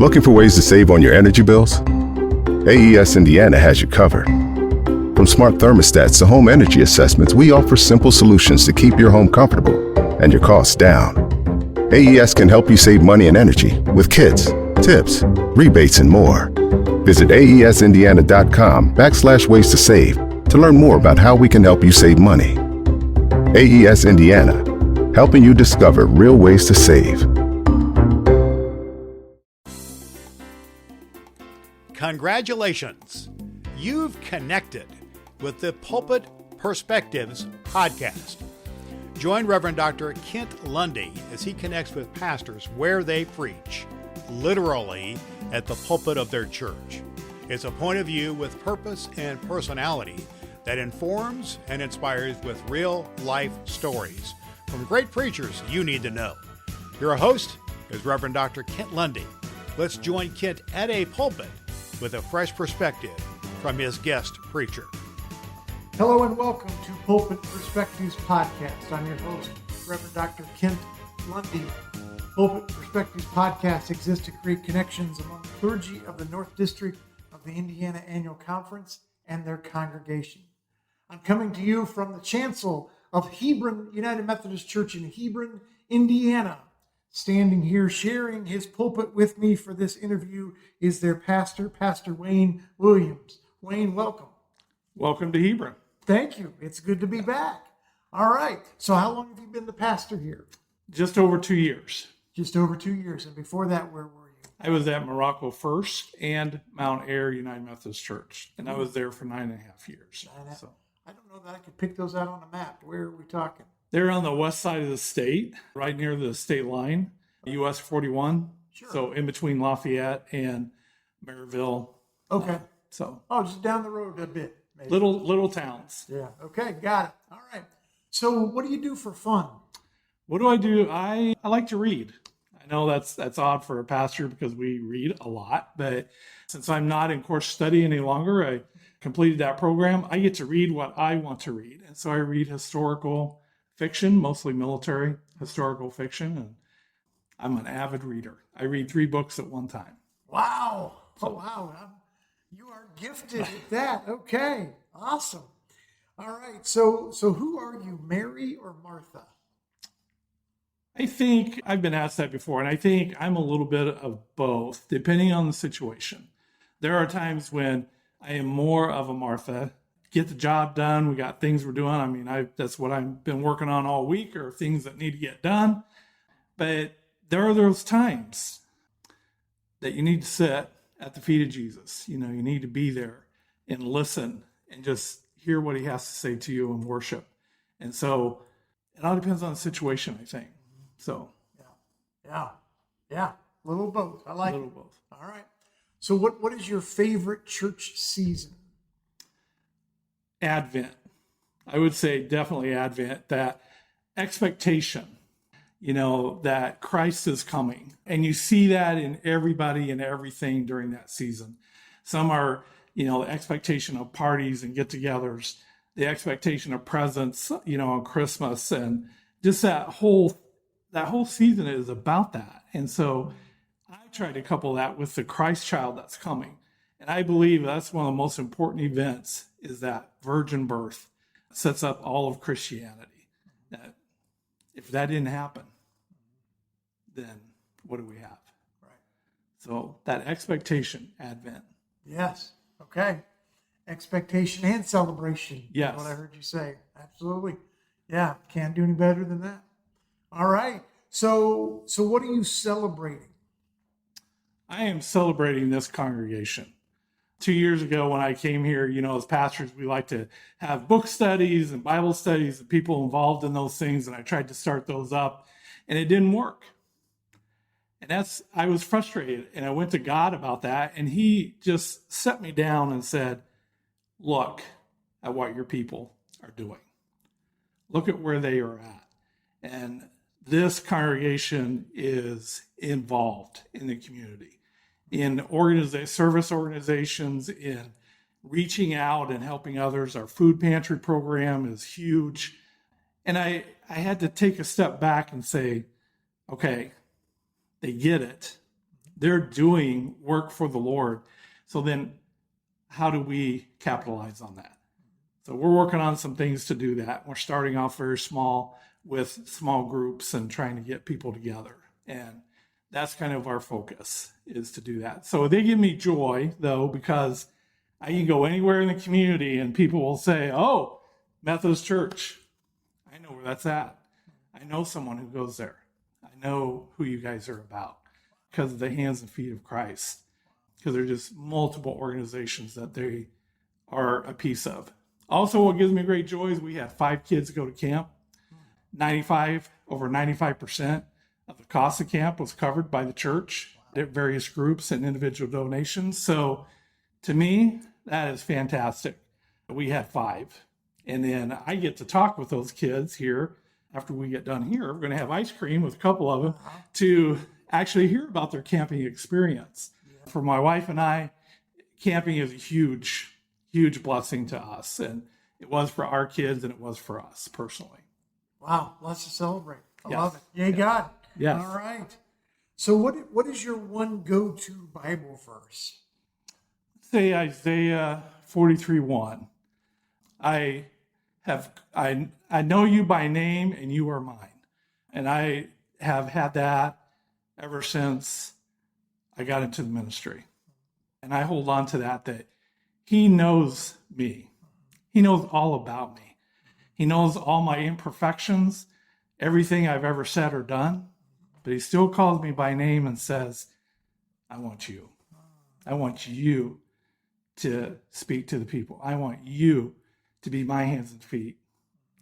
Looking for ways to save on your energy bills? AES Indiana has you covered. From smart thermostats to home energy assessments, we offer simple solutions to keep your home comfortable and your costs down. AES can help you save money and energy with kits, tips, rebates, and more. Visit aesindiana.com/ways to save to learn more about how we can help you save money. AES Indiana, helping you discover real ways to save. Congratulations! You've connected with the Pulpit Perspectives podcast. Join Reverend Doctor Kent Lundy as he connects with pastors where they preach, literally at the pulpit of their church. It's a point of view with purpose and personality that informs and inspires with real-life stories from great preachers you need to know. Your host is Reverend Dr. Kent Lundy. Let's join Kent at a pulpit with a fresh perspective from his guest preacher. Hello and welcome to Pulpit Perspectives podcast. I'm your host, Reverend Dr. Kent Lundy. Pulpit Perspectives podcast exists to create connections among clergy of the North District of the Indiana Annual Conference and their congregation. I'm coming to you from the chancel of Hebron United Methodist Church in Hebron, Indiana. Standing here sharing his pulpit with me for this interview is their pastor, Pastor Wayne Williams. Wayne, welcome. Welcome to Hebron. Thank you. It's good to be back. All right. So how long have you been the pastor here? Just over 2 years. Just over 2 years. And before that, where were you? I was at Morocco First and Mount Air United Methodist Church, and I was there for 9.5 years. So I don't know that I could pick those out on a map. Where are we talking? they're on the west side of the state, right near the state line, US 41. Sure. So in between Lafayette and Maryville. Okay. So just down the road a bit. Maybe. little towns. Yeah. Okay. Got it. All right. So what do you do for fun? What do? I like to read. I know that's odd for a pastor because we read a lot, but since I'm not in course study any longer, I completed that program. I get to read what I want to read. And so I read historical fiction, mostly military historical fiction, and I'm an avid reader. I read 3 books at one time. Wow. Oh, wow. You are gifted at that. Okay. Awesome. All right. So who are you, Mary or Martha? I think I've been asked that before, and I think I'm a little bit of both, depending on the situation. There are times when I am more of a Martha, get the job done. We got things we're doing. I mean, that's what I've been working on all week, or things that need to get done. But there are those times that you need to sit at the feet of Jesus. You know, you need to be there and listen and just hear what he has to say to you and worship. And so it all depends on the situation, I think. So Yeah. A little of both. I like a little it. both. All right. So what is your favorite church season? Advent. I would say definitely Advent, that expectation, that Christ is coming. And you see that in everybody and everything during that season. Some are, the expectation of parties and get-togethers, the expectation of presents, on Christmas, and just that whole season is about that. And so I try to couple that with the Christ child that's coming. And I believe that's one of the most important events, is that virgin birth sets up all of Christianity. That if that didn't happen, then what do we have? Right. So that expectation, Advent. Yes. Okay. Expectation and celebration. Yes. Is what I heard you say. Absolutely. Yeah. Can't do any better than that. All right. So what are you celebrating? I am celebrating this congregation. 2 years ago when I came here, as pastors, we like to have book studies and Bible studies and people involved in those things. And I tried to start those up and it didn't work. And I was frustrated, and I went to God about that. And he just set me down and said, look at what your people are doing. Look at where they are at. And this congregation is involved in the community, in service organizations, in reaching out and helping others. Our food pantry program is huge. And I had to take a step back and say, okay, they get it. They're doing work for the Lord. So then how do we capitalize on that? So we're working on some things to do that. We're starting off very small with small groups and trying to get people together. And that's kind of our focus, is to do that. So they give me joy, though, because I can go anywhere in the community and people will say, oh, Methodist Church. I know where that's at. I know someone who goes there. I know who you guys are about because of the hands and feet of Christ. Because there are just multiple organizations that they are a piece of. Also, what gives me great joy is we had 5 kids go to camp. Over 95% of the cost of camp was covered by the church, various groups and individual donations. So to me, that is fantastic. We had 5. And then I get to talk with those kids here after we get done here. We're going to have ice cream with a couple of them to actually hear about their camping experience. For my wife and I, camping is a huge, huge blessing to us. And it was for our kids and it was for us personally. Wow, lots to celebrate. I Yes. love it. Yay, God. Yes. All right. So what is your one go-to Bible verse? Say Isaiah 43:1. I know you by name and you are mine. And I have had that ever since I got into the ministry. And I hold on to that he knows me. He knows all about me. He knows all my imperfections, everything I've ever said or done. But he still calls me by name and says, I want you. I want you to speak to the people. I want you to be my hands and feet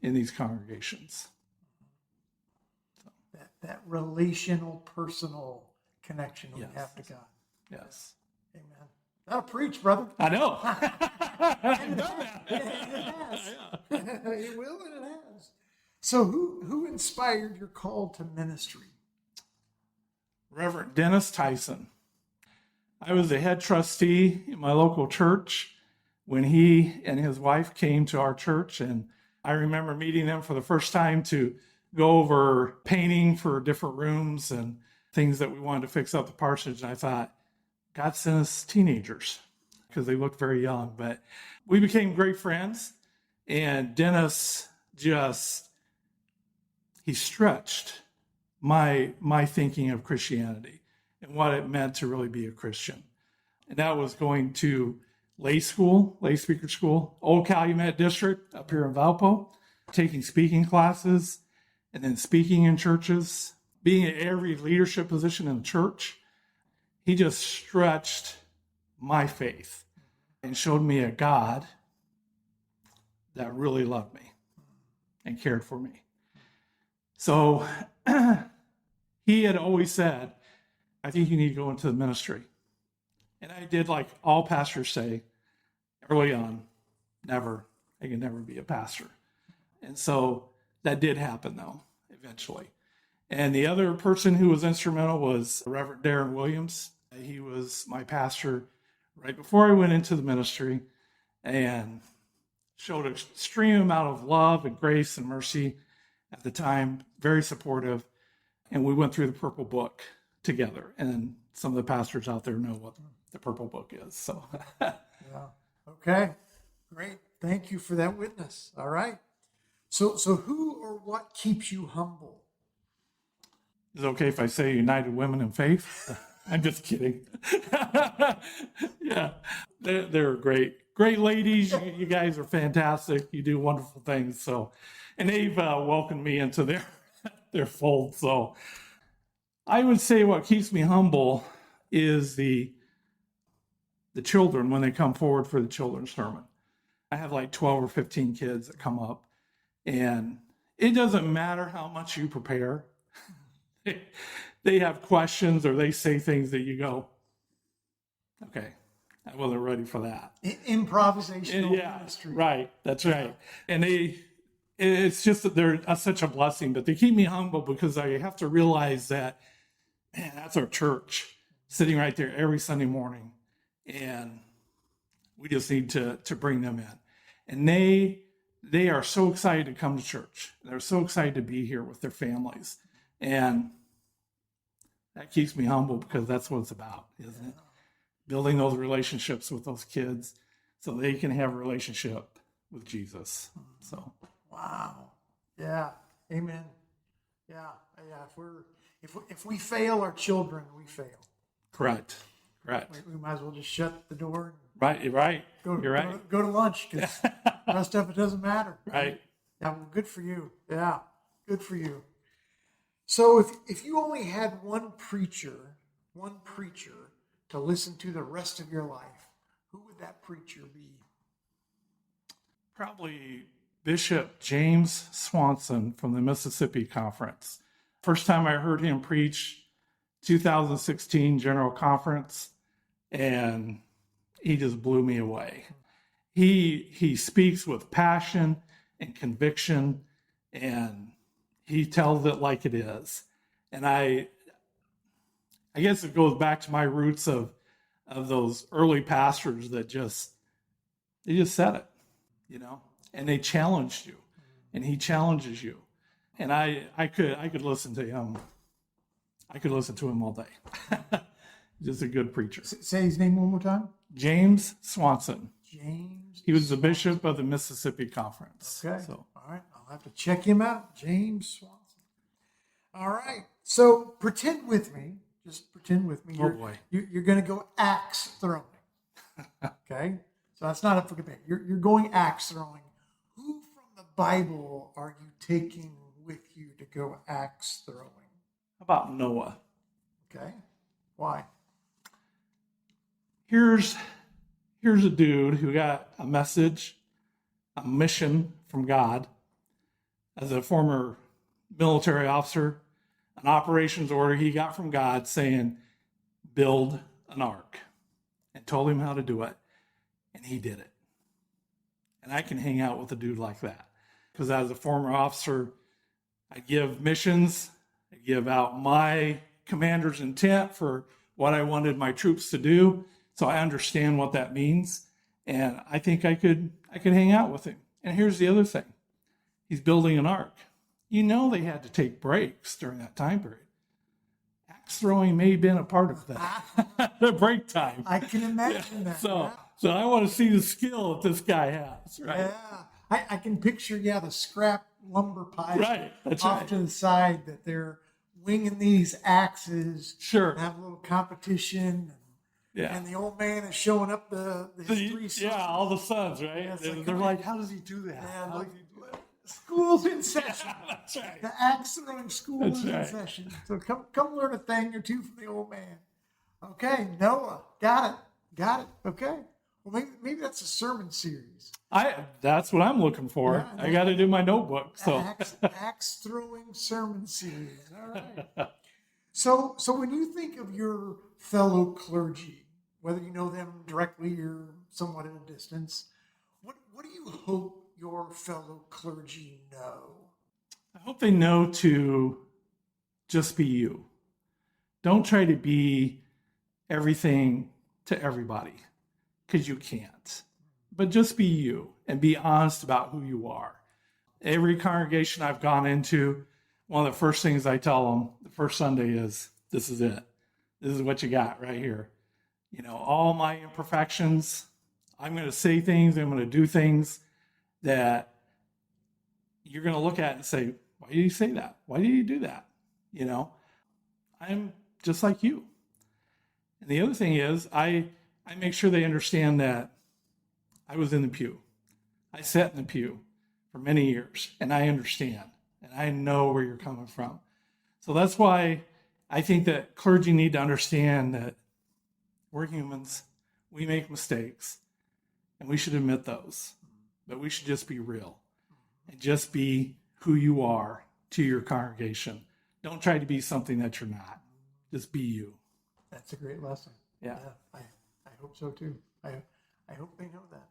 in these congregations. That relational, personal connection we Yes. have to God. Yes. Amen. That'll preach, brother. I know. And it has. It will and it has. So who inspired your call to ministry? Reverend Dennis Tyson. I was the head trustee in my local church when he and his wife came to our church. And I remember meeting them for the first time to go over painting for different rooms and things that we wanted to fix up the parsonage. And I thought, God sent us teenagers because they looked very young. But we became great friends. And Dennis he stretched my thinking of Christianity and what it meant to really be a Christian. And that was going to lay speaker school, Old Calumet District up here in Valpo, taking speaking classes, and then speaking in churches, being in every leadership position in the church. He just stretched my faith and showed me a God that really loved me and cared for me. So he had always said, I think you need to go into the ministry. And I did like all pastors say early on, I can never be a pastor. And so that did happen though, eventually. And the other person who was instrumental was Reverend Darren Williams. He was my pastor right before I went into the ministry and showed an extreme amount of love and grace and mercy at the time, very supportive. And we went through the Purple Book together. And some of the pastors out there know what the Purple Book is. So, Yeah. Okay. Great. Thank you for that witness. All right. So who or what keeps you humble? is it okay if I say United Women in Faith? I'm just kidding. Yeah, they're great ladies. You guys are fantastic. You do wonderful things. So, and they've welcomed me into their fold. So I would say what keeps me humble is the children when they come forward for the children's sermon. I have like 12 or 15 kids that come up, and it doesn't matter how much you prepare. They have questions or they say things that you go, okay, I wasn't ready for that. Improvisational Yeah, ministry. right. That's right. And it's just that they're such a blessing, but they keep me humble because I have to realize that, man, that's our church sitting right there every Sunday morning. And we just need to bring them in. And they are so excited to come to church. They're so excited to be here with their families. And that keeps me humble, because that's what it's about, isn't it? Building those relationships with those kids so they can have a relationship with Jesus. So, Wow. Yeah. Amen. Yeah. If we fail our children, we fail. correct. We might as well just shut the door Right, you're right. and You're right. go to lunch, because the rest of it doesn't matter. Right. Yeah. Well, good for you. Yeah. Good for you. So if you only had one preacher to listen to the rest of your life, who would that preacher be? Probably Bishop James Swanson from the Mississippi Conference. First time I heard him preach, 2016 General Conference, and he just blew me away. He speaks with passion and conviction, and he tells it like it is. And I guess it goes back to my roots of those early pastors that they just said it, and they challenged you, and he challenges you. And I could listen to him. I could listen to him all day. Just a good preacher. Say his name one more time. James Swanson. James. He was the bishop of the Mississippi Conference. Okay. So, All right. I'll have to check him out. James Swanson. All right. So pretend with me. Just pretend with me. Oh, boy. You're going to go axe throwing. Okay. So that's not up for debate. You're going axe throwing. Who from the Bible are you taking with you to go axe throwing? how about Noah? Okay. Why? Here's a dude who got a message, a mission from God as a former military officer, an operations order he got from God saying, build an ark, and told him how to do it. And he did it. And I can hang out with a dude like that, because as a former officer, I give missions, I give out my commander's intent for what I wanted my troops to do. So I understand what that means. And I think I could hang out with him. And here's the other thing. He's building an ark. They had to take breaks during that time period. Axe throwing may have been a part of that. The break time. I can imagine that. So I want to see the skill that this guy has, right? Yeah. I can picture, the scrap lumber pile Right, that's off right. to the side that they're winging these axes. Sure. And have a little competition. And the old man is showing up his three sons. Yeah, all the sons, right? Yeah, it's They're like, how does he do that? Yeah, How like, does he do that? school's in session. That's right. The axe throwing school That's is in right. session. So come learn a thing or two from the old man. Okay, Noah. Got it. Okay. Well, maybe that's a sermon series. That's what I'm looking for. Yeah, I got to do my notebook. So Axe throwing sermon series. All right. So when you think of your fellow clergy, whether you know them directly or somewhat at a distance, what do you hope your fellow clergy know? I hope they know to just be you. Don't try to be everything to everybody, because you can't. But just be you and be honest about who you are. Every congregation I've gone into, one of the first things I tell them the first Sunday is, this is it. This is what you got right here. All my imperfections, I'm going to say things, I'm going to do things that you're going to look at and say, why did you say that? Why did you do that? I'm just like you. And the other thing is, I make sure they understand that I was in the pew. I sat in the pew for many years, and I understand, and I know where you're coming from. So that's why I think that clergy need to understand that we're humans, we make mistakes, and we should admit those. But we should just be real and just be who you are to your congregation. Don't try to be something that you're not. Just be you. That's a great lesson. Yeah. I hope so too. I hope they know that.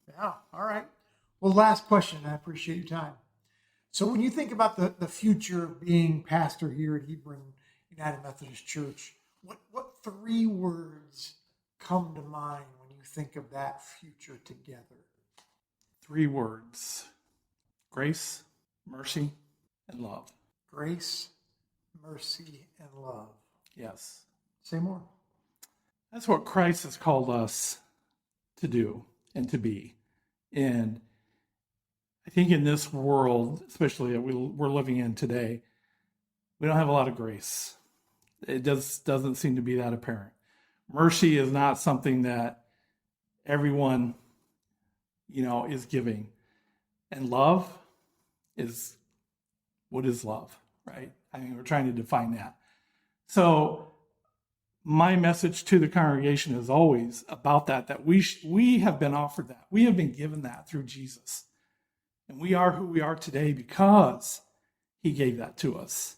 Yeah. All right. Well, last question. I appreciate your time. So when you think about the future of being pastor here at Hebron United Methodist Church, what three words come to mind when you think of that future together? Three words: grace, mercy, and love. Grace, mercy, and love. Yes. Say more. That's what Christ has called us to do and to be. And I think in this world, especially that we're living in today, we don't have a lot of grace. It doesn't seem to be that apparent. Mercy is not something that everyone, is giving. And love is, what is love, right? I mean, we're trying to define that. So my message to the congregation is always about that we have been offered that. We have been given that through Jesus. And we are who we are today because he gave that to us.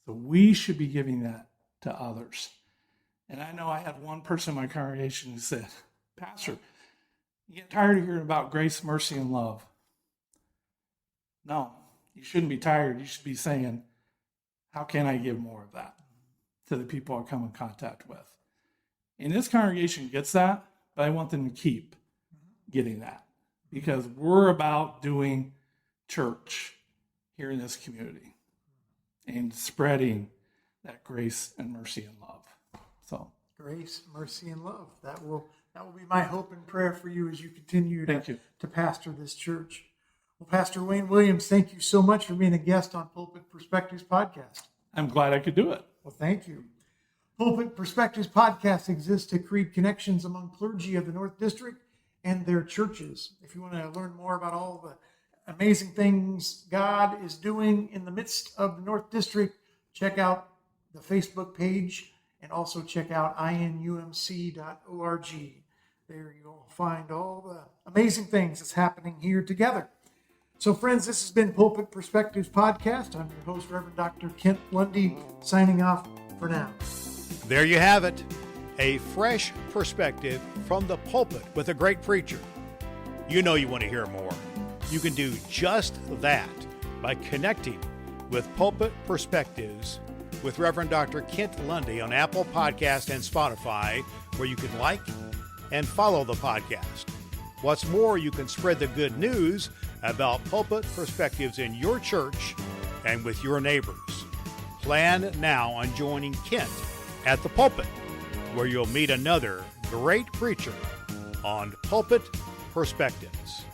So we should be giving that to others. And I know I had one person in my congregation who said, Pastor, you get tired of hearing about grace, mercy, and love. No, you shouldn't be tired. You should be saying, how can I give more of that to the people I come in contact with? And this congregation gets that, but I want them to keep getting that because we're about doing church here in this community and spreading that grace and mercy and love. So Grace, mercy, and love. That will be my hope and prayer for you as you continue to pastor this church. Well, Pastor Wayne Williams, thank you so much for being a guest on Pulpit Perspectives Podcast. I'm glad I could do it. Well, thank you. Pulpit Perspectives Podcast exists to create connections among clergy of the North District and their churches. If you want to learn more about all the amazing things God is doing in the midst of the North District, check out the Facebook page and also check out inumc.org. There you'll find all the amazing things that's happening here together. So friends, this has been Pulpit Perspectives Podcast. I'm your host, Reverend Doctor Kent Lundy, signing off for now. There you have it, a fresh perspective from the pulpit with a great preacher. You know you want to hear more. You can do just that by connecting with Pulpit Perspectives with Reverend Dr. Kent Lundy on Apple Podcast and Spotify, where you can like and follow the podcast. What's more, you can spread the good news about Pulpit Perspectives in your church and with your neighbors. Plan now on joining Kent at the pulpit, where you'll meet another great preacher on Pulpit Perspectives.